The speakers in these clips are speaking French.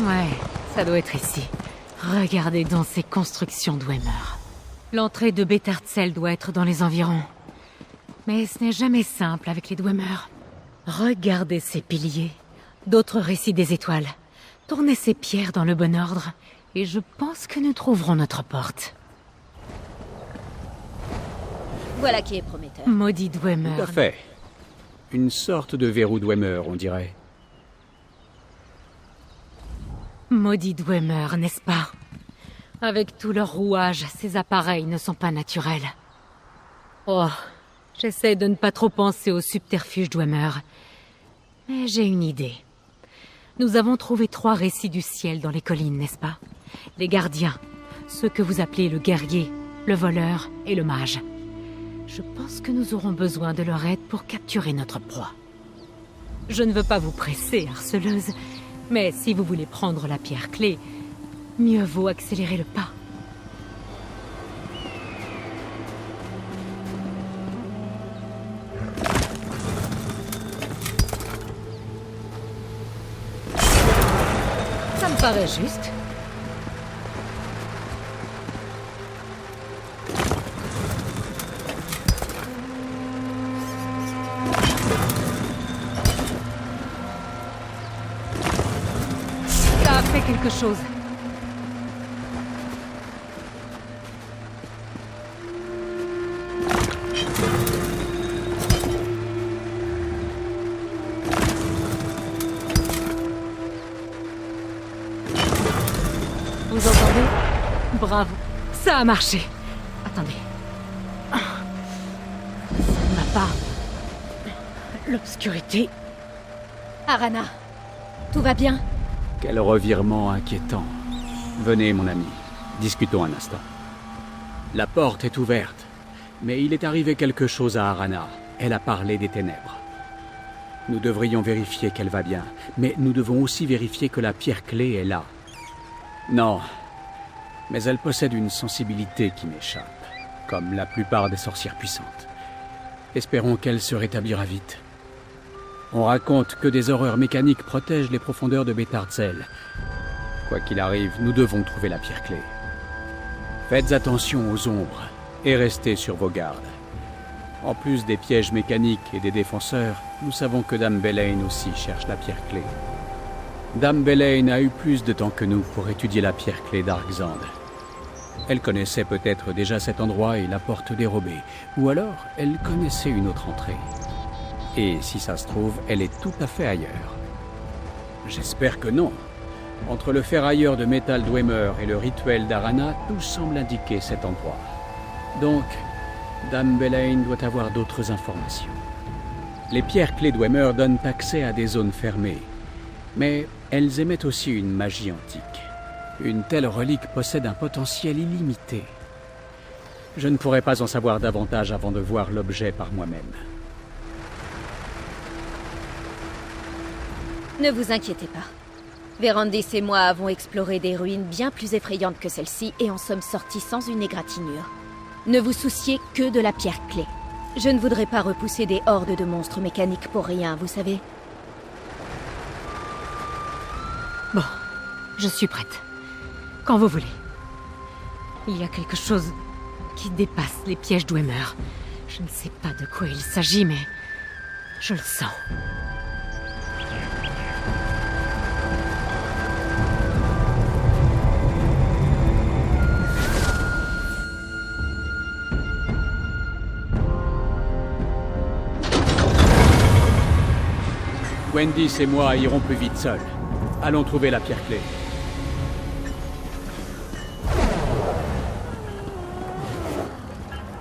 Ouais, ça doit être ici. Regardez donc ces constructions Dwemer. L'entrée de Betartzel doit être dans les environs. Mais ce n'est jamais simple avec les Dwemer. Regardez ces piliers. D'autres récits des étoiles. Tournez ces pierres dans le bon ordre, et je pense que nous trouverons notre porte. Voilà qui est prometteur. Maudit Dwemer. Tout à fait. Une sorte de verrou Dwemer, on dirait. Maudit Dwemer, n'est-ce pas? Avec tout leur rouage, ces appareils ne sont pas naturels. Oh, j'essaie de ne pas trop penser au subterfuge Dwemer. Mais j'ai une idée. Nous avons trouvé 3 récits du ciel dans les collines, n'est-ce pas? Les gardiens, ceux que vous appelez le guerrier, le voleur et le mage. Je pense que nous aurons besoin de leur aide pour capturer notre proie. Je ne veux pas vous presser, harceleuse, mais si vous voulez prendre la pierre clé, mieux vaut accélérer le pas. Ça me paraît juste. Ça a fait quelque chose. Vous entendez? Bravo. Ça a marché. Attendez. Ça ne va pas. L'obscurité. Arana, tout va bien? Quel revirement inquiétant. Venez, mon ami. Discutons un instant. La porte est ouverte. Mais il est arrivé quelque chose à Arana. Elle a parlé des ténèbres. Nous devrions vérifier qu'elle va bien. Mais nous devons aussi vérifier que la pierre clé est là. Non, mais elle possède une sensibilité qui m'échappe, comme la plupart des sorcières puissantes. Espérons qu'elle se rétablira vite. On raconte que des horreurs mécaniques protègent les profondeurs de Betartzel. Quoi qu'il arrive, nous devons trouver la pierre clé. Faites attention aux ombres et restez sur vos gardes. En plus des pièges mécaniques et des défenseurs, nous savons que Dame Belaine aussi cherche la pierre clé. Dame Belaine a eu plus de temps que nous pour étudier la pierre clé d'Arxand. Elle connaissait peut-être déjà cet endroit et la porte dérobée, ou alors elle connaissait une autre entrée. Et si ça se trouve, elle est tout à fait ailleurs. J'espère que non. Entre le ferrailleur de métal Dwemer et le rituel d'Arana, tout semble indiquer cet endroit. Donc, Dame Belaine doit avoir d'autres informations. Les pierres clés Dwemer donnent accès à des zones fermées. Mais elles émettent aussi une magie antique. Une telle relique possède un potentiel illimité. Je ne pourrais pas en savoir davantage avant de voir l'objet par moi-même. Ne vous inquiétez pas. Vérandis et moi avons exploré des ruines bien plus effrayantes que celle-ci et en sommes sortis sans une égratignure. Ne vous souciez que de la pierre clé. Je ne voudrais pas repousser des hordes de monstres mécaniques pour rien, vous savez. Bon, je suis prête. Quand vous voulez. Il y a quelque chose qui dépasse les pièges Dwemer. Je ne sais pas de quoi il s'agit, mais je le sens. Gwendis et moi irons plus vite seuls. Allons trouver la pierre clé.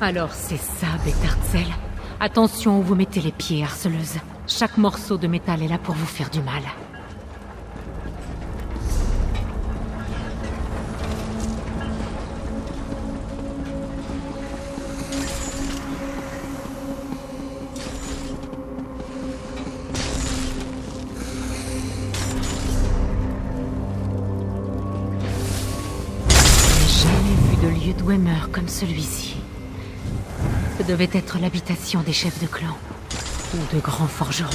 Alors c'est ça, Betartzel. Attention où vous mettez les pieds, harceleuse. Chaque morceau de métal est là pour vous faire du mal. Lieu Dwemer comme celui-ci. Ce devait être l'habitation des chefs de clan, ou de grands forgerons.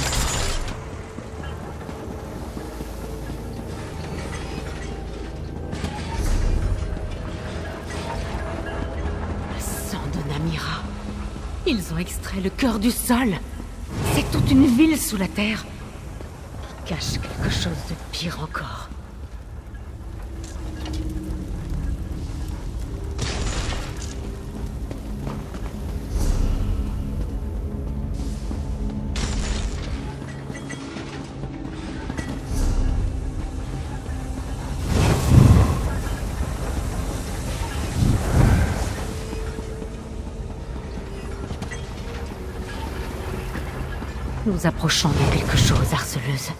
Ils ont extrait le cœur du sol. C'est toute une ville sous la terre. Qui cache quelque chose de pire encore. Nous approchons de quelque chose, harceleuse.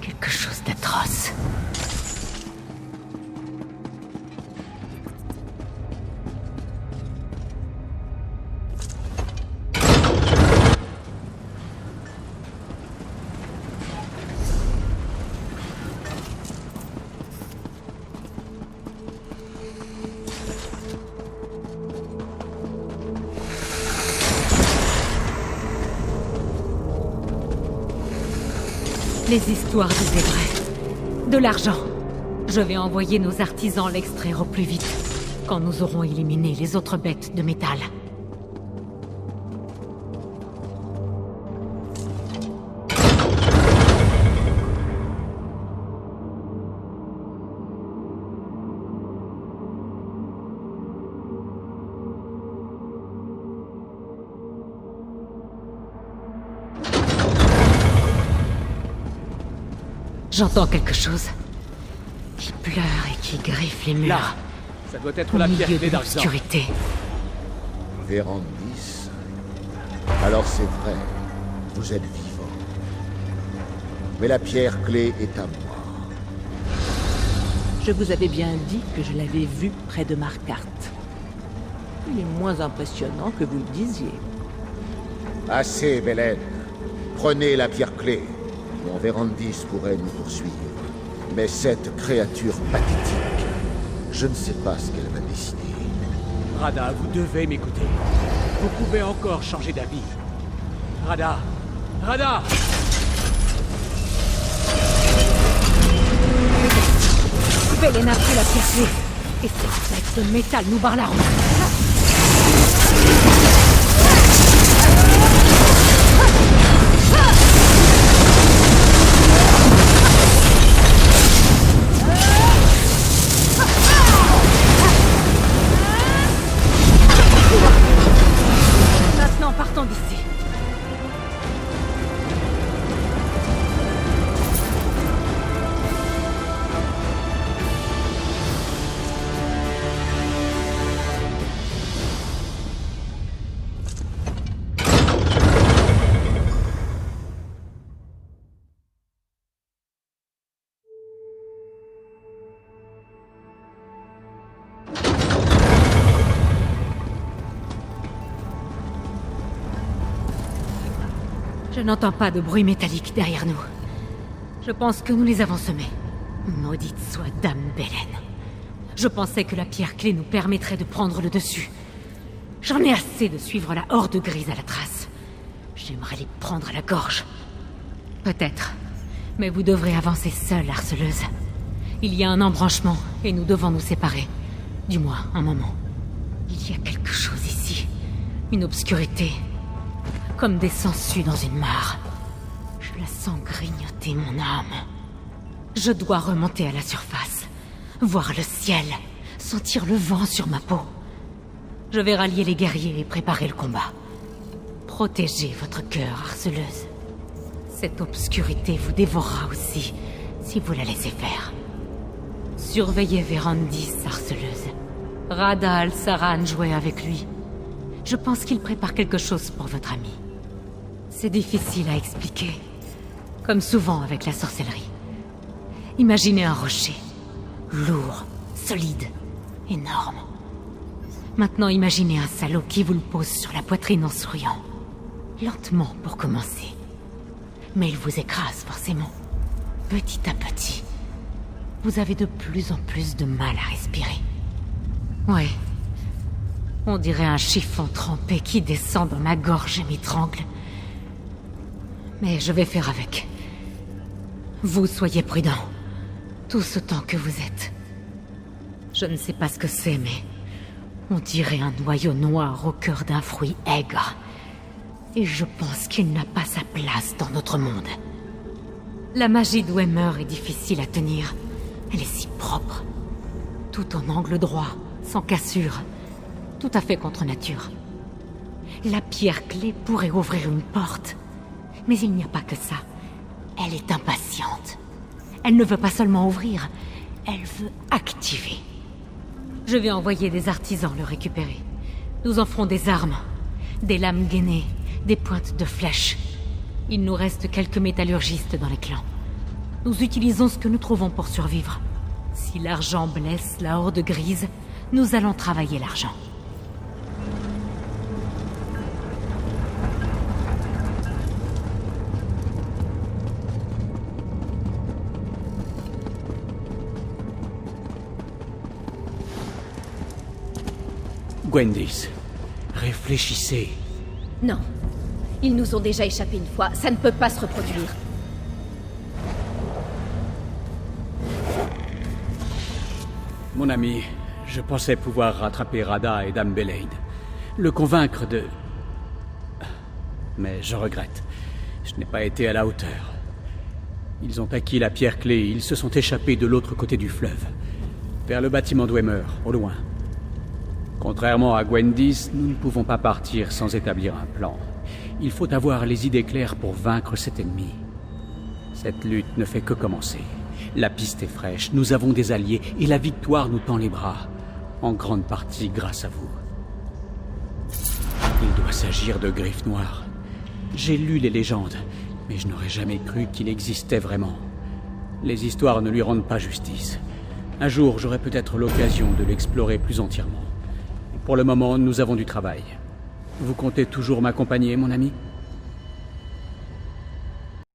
Quelque chose d'atroce. Les histoires disaient vrai. De l'argent. Je vais envoyer nos artisans l'extraire au plus vite, quand nous aurons éliminé les autres bêtes de métal. J'entends quelque chose qui pleure et qui griffe les murs. Là, ça doit être Au la milieu pierre de clé d'Arxan. l'obscurité. Vérandis. Alors c'est vrai, vous êtes vivant. Mais la pierre clé est à moi. Je vous avais bien dit que je l'avais vu près de Marquardt. Il est moins impressionnant que vous le disiez. Assez, Belen. Prenez la pierre clé. Mon Vérandis pourrait nous poursuivre. Mais cette créature pathétique, je ne sais pas ce qu'elle va décider. Rada, vous devez m'écouter. Vous pouvez encore changer d'avis. Rada! Rada! Belen a pris la pierre clé. Et cette bête de métal nous barre la route. Maintenant, partons d'ici. Je n'entends pas de bruit métallique derrière nous. Je pense que nous les avons semés. Maudite soit Dame Belen. Je pensais que la pierre clé nous permettrait de prendre le dessus. J'en ai assez de suivre la horde grise à la trace. J'aimerais les prendre à la gorge. Peut-être. Mais vous devrez avancer seule, harceleuse. Il y a un embranchement, et nous devons nous séparer. Du moins, un moment. Il y a quelque chose ici. Une obscurité. Comme des sangsues dans une mare. Je la sens grignoter mon âme. Je dois remonter à la surface. Voir le ciel. Sentir le vent sur ma peau. Je vais rallier les guerriers et préparer le combat. Protégez votre cœur, harceleuse. Cette obscurité vous dévorera aussi, si vous la laissez faire. Surveillez Vérandis, harceleuse. Rada al-Saran jouait avec lui. Je pense qu'il prépare quelque chose pour votre ami. C'est difficile à expliquer. Comme souvent avec la sorcellerie. Imaginez un rocher. Lourd, solide, énorme. Maintenant imaginez un salaud qui vous le pose sur la poitrine en souriant. Lentement pour commencer. Mais il vous écrase forcément. Petit à petit. Vous avez de plus en plus de mal à respirer. Ouais. On dirait un chiffon trempé qui descend dans ma gorge et m'étrangle. Mais je vais faire avec. Vous soyez prudent. Tout ce temps que vous êtes. Je ne sais pas ce que c'est, mais... on dirait un noyau noir au cœur d'un fruit aigre. Et je pense qu'il n'a pas sa place dans notre monde. La magie de Dwemer est difficile à tenir. Elle est si propre. Tout en angle droit, sans cassure. Tout à fait contre nature. La pierre clé pourrait ouvrir une porte. Mais il n'y a pas que ça. Elle est impatiente. Elle ne veut pas seulement ouvrir, elle veut activer. Je vais envoyer des artisans le récupérer. Nous en ferons des armes, des lames gainées, des pointes de flèches. Il nous reste quelques métallurgistes dans les clans. Nous utilisons ce que nous trouvons pour survivre. Si l'argent blesse la horde grise, nous allons travailler l'argent. Gwendis, réfléchissez. Non. Ils nous ont déjà échappé une fois, ça ne peut pas se reproduire. Mon ami, je pensais pouvoir rattraper Radha et Dame Belaid. Le convaincre de... Mais je regrette. Je n'ai pas été à la hauteur. Ils ont acquis la pierre clé et ils se sont échappés de l'autre côté du fleuve. Vers le bâtiment Dwemer, au loin. Contrairement à Gwendis, nous ne pouvons pas partir sans établir un plan. Il faut avoir les idées claires pour vaincre cet ennemi. Cette lutte ne fait que commencer. La piste est fraîche, nous avons des alliés, et la victoire nous tend les bras. En grande partie grâce à vous. Il doit s'agir de Griffes Noires. J'ai lu les légendes, mais je n'aurais jamais cru qu'il existait vraiment. Les histoires ne lui rendent pas justice. Un jour, j'aurai peut-être l'occasion de l'explorer plus entièrement. Pour le moment, nous avons du travail. Vous comptez toujours m'accompagner, mon ami ?